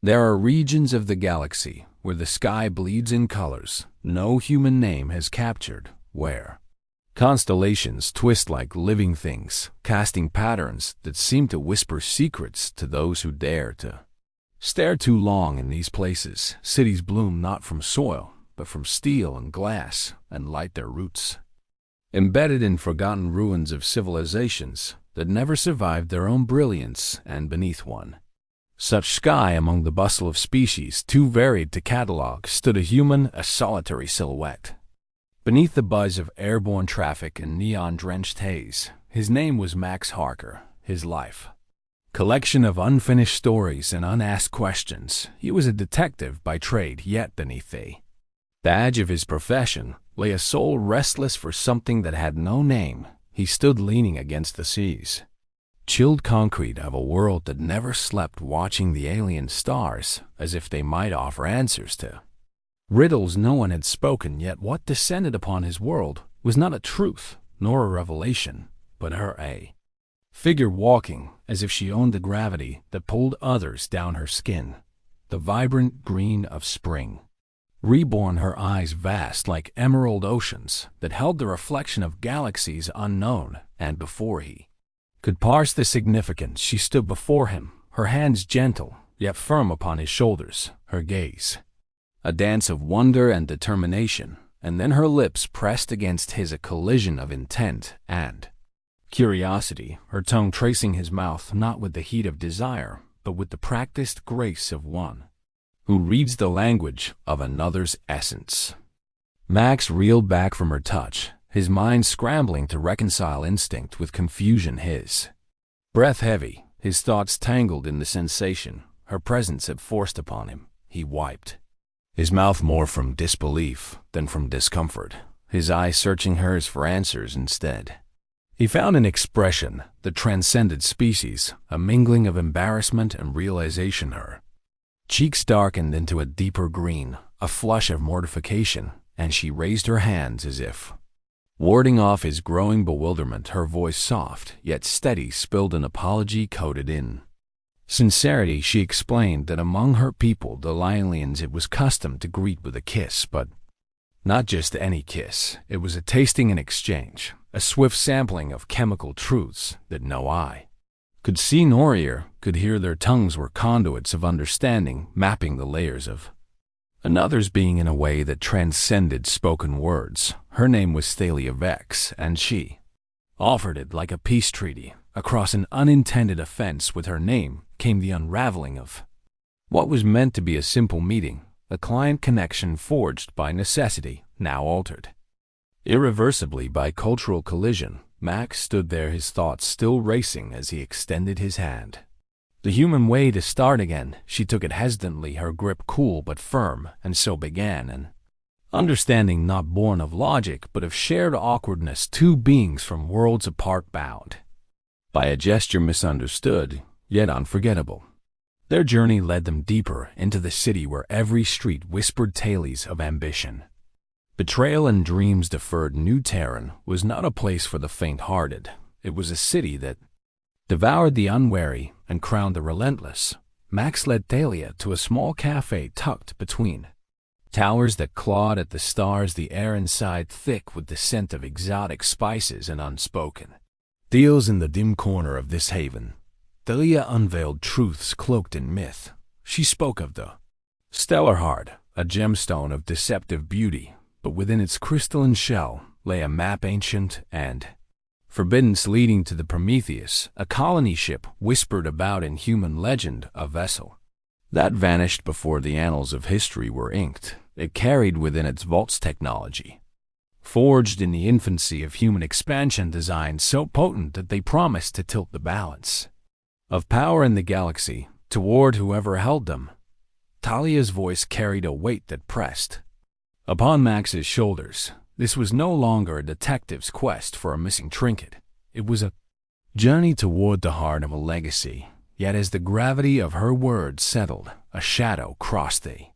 There are regions of the galaxy where the sky bleeds in colors no human name has captured, where constellations twist like living things, casting patterns that seem to whisper secrets to those who dare to stare too long. In these places, cities bloom not from soil, but from steel and glass, and light their roots embedded in forgotten ruins of civilizations that never survived their own brilliance. And beneath one such sky, among the bustle of species too varied to catalog, stood a human, a solitary silhouette. Beneath the buzz of airborne traffic and neon-drenched haze, his name was Max Harker. His life collection of unfinished stories and unasked questions. He was a detective by trade, yet beneath the badge of his profession lay a soul restless for something that had no name. He stood leaning against the seas, chilled concrete of a world that never slept, watching the alien stars as if they might offer answers to riddles no one had spoken. Yet what descended upon his world was not a truth nor a revelation, but a figure walking as if she owned the gravity that pulled others down her skin, the vibrant green of spring. Reborn, her eyes vast like emerald oceans that held the reflection of galaxies unknown, and before he could parse the significance, she stood before him, her hands gentle yet firm upon his shoulders, her gaze a dance of wonder and determination, and then her lips pressed against his, a collision of intent and curiosity, her tongue tracing his mouth not with the heat of desire, but with the practiced grace of one who reads the language of another's essence. Max reeled back from her touch, his mind scrambling to reconcile instinct with confusion, his breath heavy, his thoughts tangled in the sensation her presence had forced upon him. He wiped his mouth more from disbelief than from discomfort, his eyes searching hers for answers instead. He found an expression that transcended species, a mingling of embarrassment and realization. Her cheeks darkened into a deeper green, a flush of mortification, and she raised her hands as if warding off his growing bewilderment. Her voice, soft yet steady, spilled an apology coated in sincerity. She explained that among her people, the aliens, it was custom to greet with a kiss, but not just any kiss. It was a tasting and exchange, a swift sampling of chemical truths that no eye could see nor ear could hear. Their tongues were conduits of understanding, mapping the layers of another's being in a way that transcended spoken words. Her name was Thalia Vex, and she offered it like a peace treaty. Across an unintended offense with her name came the unraveling of what was meant to be a simple meeting, a client connection forged by necessity, now altered irreversibly by cultural collision. Max stood there, his thoughts still racing as he extended his hand. The human way to start again. She took it hesitantly, her grip cool but firm, and so began an understanding not born of logic but of shared awkwardness, two beings from worlds apart bound by a gesture misunderstood, yet unforgettable. Their journey led them deeper into the city where every street whispered tales of ambition, betrayal, and dreams deferred. New Terran was not a place for the faint-hearted. It was a city that devoured the unwary and crowned the relentless. Max led Thalia to a small cafe tucked between towers that clawed at the stars, the air inside thick with the scent of exotic spices and unspoken deals. In the dim corner of this haven, Thalia unveiled truths cloaked in myth. She spoke of the stellar heart, a gemstone of deceptive beauty, but within its crystalline shell lay a map ancient and forbidden, leading to the Prometheus, a colony ship whispered about in human legend, a vessel that vanished before the annals of history were inked. It carried within its vaults technology forged in the infancy of human expansion, designs so potent that they promised to tilt the balance of power in the galaxy toward whoever held them. Thalia's voice carried a weight that pressed upon Max's shoulders. This was no longer a detective's quest for a missing trinket. It was a journey toward the heart of a legacy. Yet as the gravity of her words settled, a shadow crossed the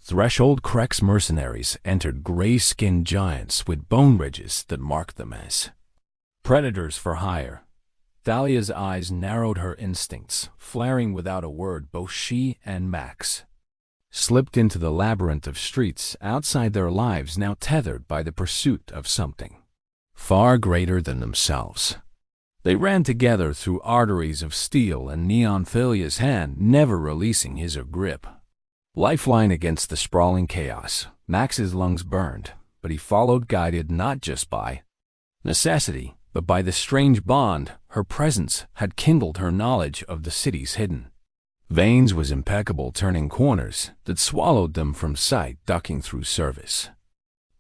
threshold. Krex mercenaries entered, gray-skinned giants with bone ridges that marked them as predators for hire. Thalia's eyes narrowed, her instincts flaring without a word. Both she and Max slipped into the labyrinth of streets outside, their lives now tethered by the pursuit of something far greater than themselves. They ran together through arteries of steel and neon, Thalia's hand never releasing his grip. Lifeline against the sprawling chaos, Max's lungs burned, but he followed, guided not just by necessity, but by the strange bond her presence had kindled. Her knowledge of the city's hidden veins was impeccable, turning corners that swallowed them from sight, ducking through service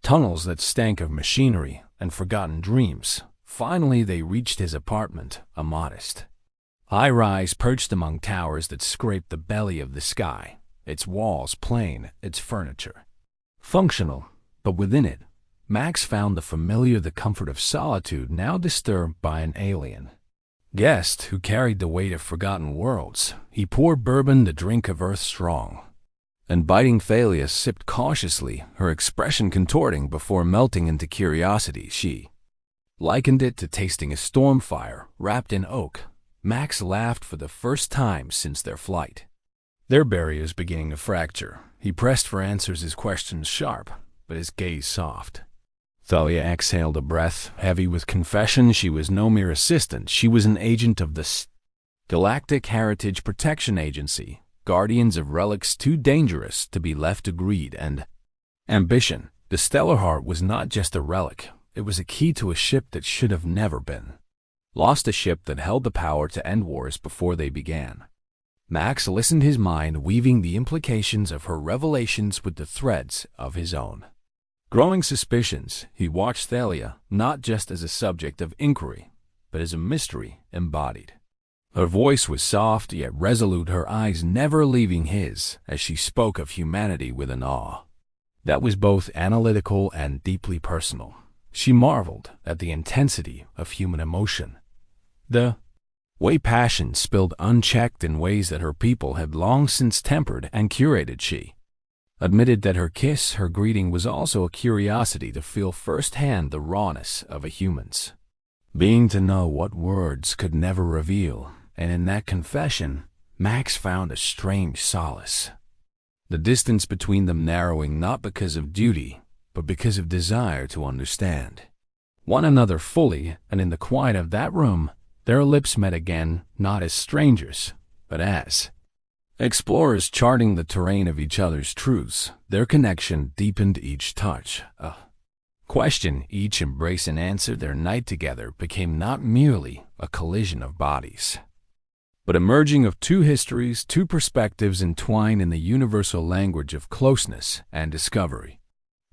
tunnels that stank of machinery and forgotten dreams. Finally, they reached his apartment, a modest high-rise perched among towers that scraped the belly of the sky, its walls plain, its furniture functional, but within it, Max found the familiar, the comfort of solitude now disturbed by an alien guest who carried the weight of forgotten worlds. He poured bourbon, the drink of earth strong, and biting, Thalia sipped cautiously, her expression contorting before melting into curiosity. She likened it to tasting a storm fire wrapped in oak. Max laughed for the first time since their flight, their barriers beginning to fracture. He pressed for answers, his questions sharp, but his gaze soft. Thalia exhaled a breath, heavy with confession. She was no mere assistant. She was an agent of the Galactic Heritage Protection Agency, guardians of relics too dangerous to be left to greed and ambition. The Stellar Heart was not just a relic. It was a key to a ship that should have never been lost, a ship that held the power to end wars before they began. Max listened, his mind weaving the implications of her revelations with the threads of his own growing suspicions. He watched Thalia not just as a subject of inquiry, but as a mystery embodied. Her voice was soft yet resolute, her eyes never leaving his as she spoke of humanity with an awe that was both analytical and deeply personal. She marveled at the intensity of human emotion, the way passion spilled unchecked in ways that her people had long since tempered and curated. She admitted that her kiss, her greeting, was also a curiosity to feel firsthand the rawness of a human's being, to know what words could never reveal. And in that confession, Max found a strange solace, the distance between them narrowing not because of duty, but because of desire to understand one another fully. And in the quiet of that room, their lips met again, not as strangers, but as explorers charting the terrain of each other's truths. Their connection deepened, each touch a question, each embrace and answer. Their night together became not merely a collision of bodies, but a merging of two histories, two perspectives entwined in the universal language of closeness and discovery.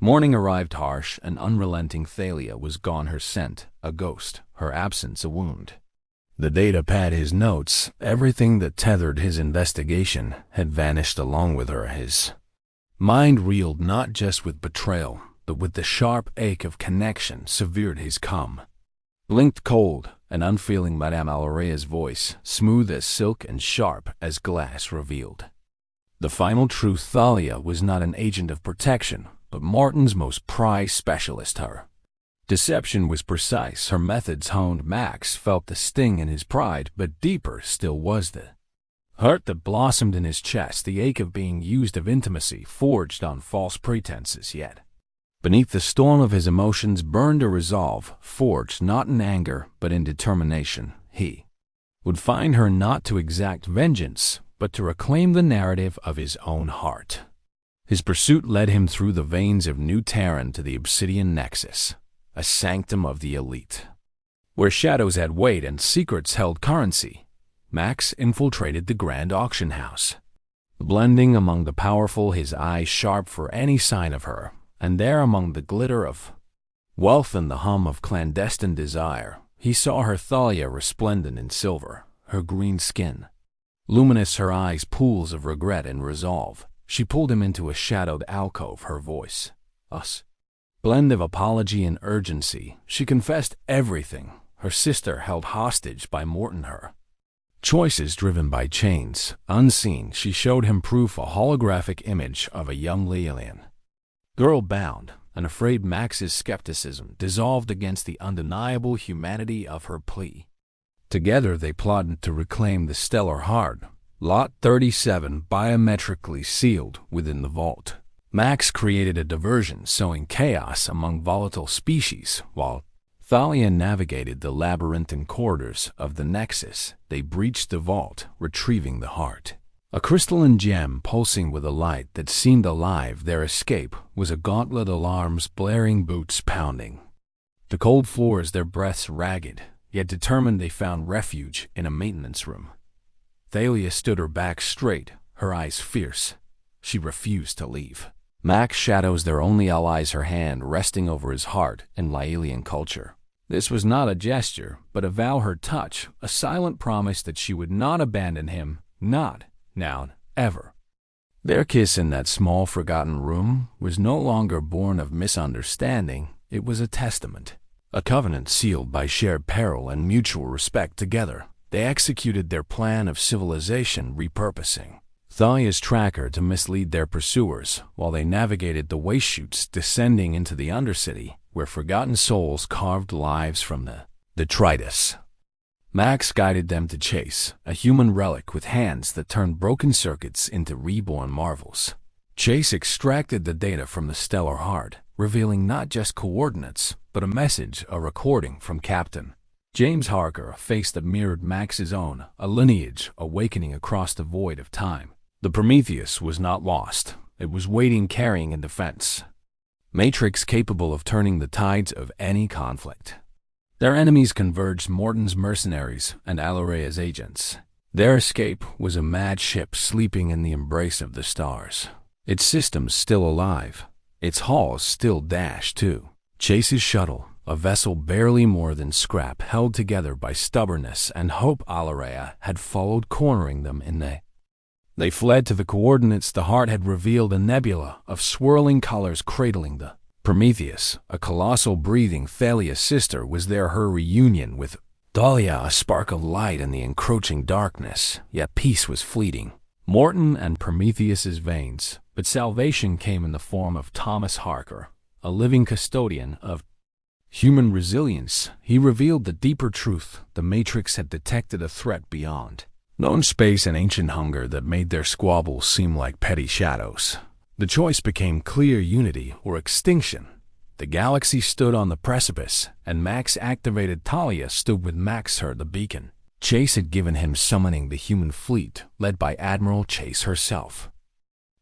Morning arrived, harsh and unrelenting. Thalia was gone, her scent a ghost, her absence a wound. The data pad, his notes, everything that tethered his investigation had vanished along with her. His mind reeled not just with betrayal, but with the sharp ache of connection severed. His calm blinked cold and unfeeling. Madame Alorea's voice, smooth as silk and sharp as glass, revealed the final truth. Thalia was not an agent of protection, but Martin's most prized specialist. Her deception was precise, her methods honed. Max felt the sting in his pride, but deeper still was the hurt that blossomed in his chest, the ache of being used, of intimacy forged on false pretenses. Yet beneath the storm of his emotions burned a resolve, forged not in anger, but in determination. He would find her, not to exact vengeance, but to reclaim the narrative of his own heart. His pursuit led him through the veins of New Terran to the Obsidian Nexus, a sanctum of the elite, where shadows had weight and secrets held currency. Max infiltrated the grand auction house, blending among the powerful, his eyes sharp for any sign of her. And there, among the glitter of wealth and the hum of clandestine desire, he saw her. Thalia, resplendent in silver, her green skin luminous, her eyes pools of regret and resolve. She pulled him into a shadowed alcove, her voice a blend of apology and urgency. She confessed everything, her sister held hostage by Morton, her choices driven by chains. Unseen, she showed him proof, a holographic image of a young alien girl bound and afraid. Max's skepticism dissolved against the undeniable humanity of her plea. Together they plotted to reclaim the stellar heart, Lot 37 biometrically sealed within the vault. Max created a diversion sowing chaos among volatile species, while Thalia navigated the labyrinthine corridors of the Nexus. They breached the vault, retrieving the heart. A crystalline gem pulsing with a light that seemed alive, their escape was a gauntlet, alarms blaring, boots pounding the cold floors, their breaths ragged, yet determined. They found refuge in a maintenance room. Thalia stood, her back straight, her eyes fierce. She refused to leave. Max shadows, their only allies, her hand resting over his heart in Lyalian culture. This was not a gesture, but a vow, her touch, a silent promise that she would not abandon him, not now, ever. Their kiss in that small, forgotten room was no longer born of misunderstanding. It was a testament, a covenant sealed by shared peril and mutual respect. Together, they executed their plan of civilization, repurposing Thalia's tracker to mislead their pursuers, while they navigated the waste chutes descending into the Undercity, where forgotten souls carved lives from the detritus. Max guided them to Chase, a human relic with hands that turned broken circuits into reborn marvels. Chase extracted the data from the stellar heart, revealing not just coordinates, but a message, a recording from Captain James Harker, a face that mirrored Max's own, a lineage awakening across the void of time. The Prometheus was not lost. It was waiting, carrying a defense matrix capable of turning the tides of any conflict. Their enemies converged: Morton's mercenaries and Alorea's agents. Their escape was a mad ship sleeping in the embrace of the stars. Its systems still alive, its halls still dashed too. Chase's shuttle, a vessel barely more than scrap, held together by stubbornness and hope. Alorea had followed, cornering them in the... They fled to the coordinates the heart had revealed, a nebula of swirling colors cradling the Prometheus, a colossal breathing Thalia's sister, was there. Her reunion with Thalia, a spark of light in the encroaching darkness, yet peace was fleeting. Morton and Prometheus's veins, but salvation came in the form of Thomas Harker, a living custodian of human resilience. He revealed the deeper truth: the Matrix had detected a threat beyond known space, and ancient hunger that made their squabbles seem like petty shadows. The choice became clear: unity or extinction. The galaxy stood on the precipice, and Max activated Thalia stood with Max, her the beacon. Chase had given him summoning the human fleet, led by Admiral Chase herself.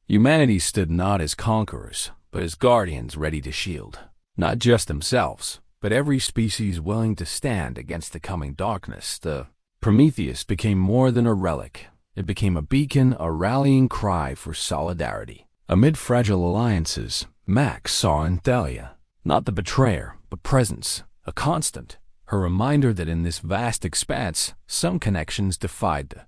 Humanity stood not as conquerors, but as guardians ready to shield not just themselves, but every species willing to stand against the coming darkness. The Prometheus became more than a relic. It became a beacon, a rallying cry for solidarity. Amid fragile alliances, Max saw in Thalia not the betrayer, but presence, a constant, her reminder that in this vast expanse, some connections defied the...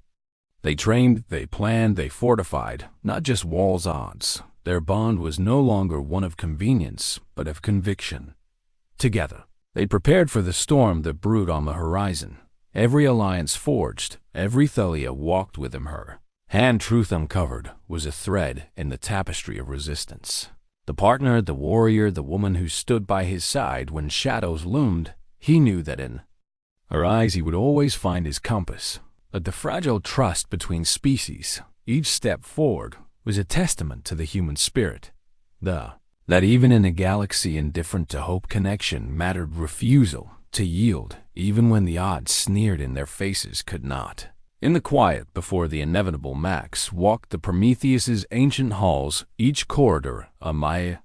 They trained, they planned, they fortified, not just walls, odds. Their bond was no longer one of convenience, but of conviction. Together, they prepared for the storm that brewed on the horizon. Every alliance forged, every Thalia walked with him. Her hand, truth uncovered, was a thread in the tapestry of resistance. The partner, the warrior, the woman who stood by his side when shadows loomed. He knew that in her eyes he would always find his compass. But the fragile trust between species, each step forward, was a testament to the human spirit. That even in a galaxy indifferent to hope, connection mattered. Refusal to yield, even when the odds sneered in their faces, could not. In the quiet before the inevitable, Max walked the Prometheus's ancient halls, each corridor a Maya,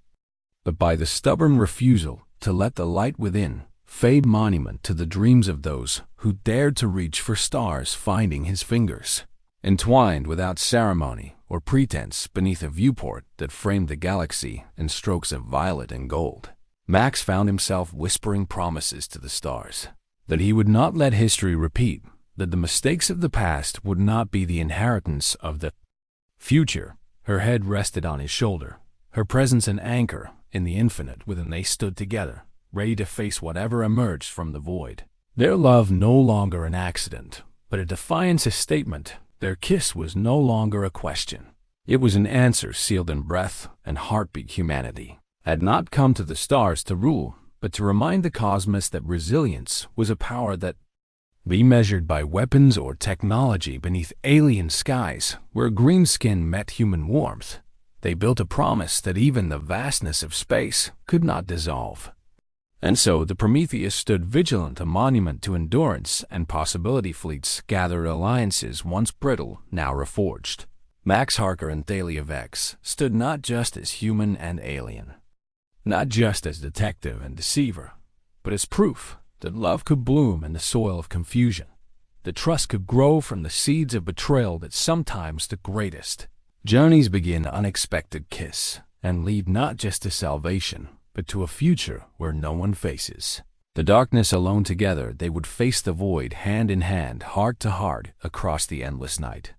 but by the stubborn refusal to let the light within fade, monument to the dreams of those who dared to reach for stars, finding his fingers entwined without ceremony or pretense beneath a viewport that framed the galaxy in strokes of violet and gold. Max found himself whispering promises to the stars that he would not let history repeat, that the mistakes of the past would not be the inheritance of the future. Her head rested on his shoulder, her presence an anchor in the infinite within. They stood together, ready to face whatever emerged from the void. Their love no longer an accident, but a defiance, a statement. Their kiss was no longer a question. It was an answer sealed in breath and heartbeat. Humanity had not come to the stars to rule, but to remind the cosmos that resilience was a power that be measured by weapons or technology beneath alien skies where green skin met human warmth. They built a promise that even the vastness of space could not dissolve. And so the Prometheus stood vigilant, a monument to endurance and possibility. Fleets gathered alliances once brittle, now reforged. Max Harker and Thalia Vex stood not just as human and alien, not just as detective and deceiver, but as proof that love could bloom in the soil of confusion, that trust could grow from the seeds of betrayal, that sometimes the greatest journeys begin unexpected kiss and lead not just to salvation, but to a future where no one faces the darkness alone. Together they would face the void, hand in hand, heart to heart, across the endless night.